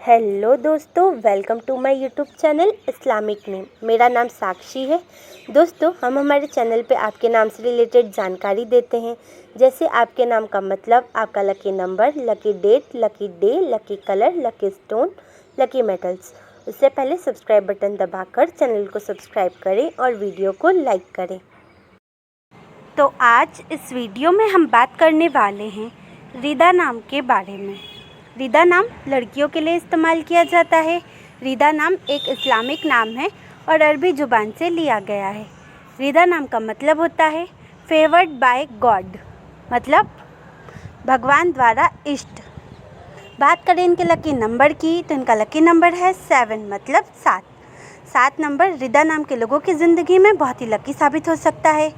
Hello दोस्तों, welcome to my YouTube channel Islamic name. मेरा नाम साक्षी है। दोस्तों, हम हमारे चैनल पे आपके नाम से रिलेटेड जानकारी देते हैं, जैसे आपके नाम का मतलब, आपका lucky number, lucky date, lucky day, lucky colour, lucky stone, lucky metals. उससे पहले सब्सक्राइब बटन दबाकर चैनल को सब्सक्राइब करें और वीडियो को लाइक करें। तो आज इस वीडियो में हम बात करने वाले हैं रिदा नाम के बारे में। रिदा नाम लड़कियों के लिए इस्तेमाल किया जाता है। रिदा नाम एक इस्लामिक नाम है और अरबी ज़ुबान से लिया गया है। रिदा नाम का मतलब होता है फेवर्ड बाय गॉड, मतलब भगवान द्वारा इष्ट। बात करें इनके लकी नंबर की तो इनका लकी नंबर है 7, मतलब 7 नंबर रिदा नाम के लोगों की ज़िंदगी में बहुत ही लकी साबित हो सकता है।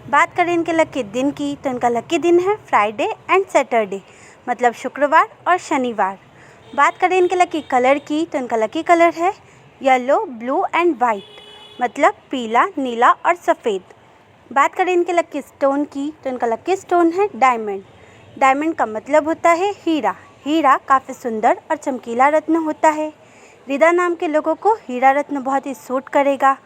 बात करें इनके लकी दिन की तो इनका लकी दिन है फ्राइडे एंड सैटरडे, मतलब शुक्रवार और शनिवार। बात करें इनके लकी कलर की तो इनका लकी कलर है येलो, ब्लू एंड वाइट, मतलब पीला, नीला और सफ़ेद। बात करें इनके लकी स्टोन की तो इनका लकी स्टोन है डायमंड। डायमंड का मतलब होता है हीरा। हीरा काफ़ी सुंदर और चमकीला रत्न होता है। रिदा नाम के लोगों को हीरा रत्न बहुत ही सूट करेगा।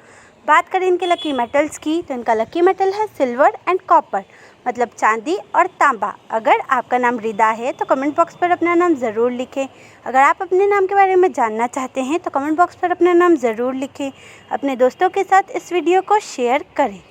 बात करें इनके लकी मेटल्स की तो इनका लकी मेटल है सिल्वर एंड कॉपर, मतलब चांदी और तांबा। अगर आपका नाम रिदा है तो कमेंट बॉक्स पर अपना नाम ज़रूर लिखें। अगर आप अपने नाम के बारे में जानना चाहते हैं तो कमेंट बॉक्स पर अपना नाम ज़रूर लिखें। अपने दोस्तों के साथ इस वीडियो को शेयर करें।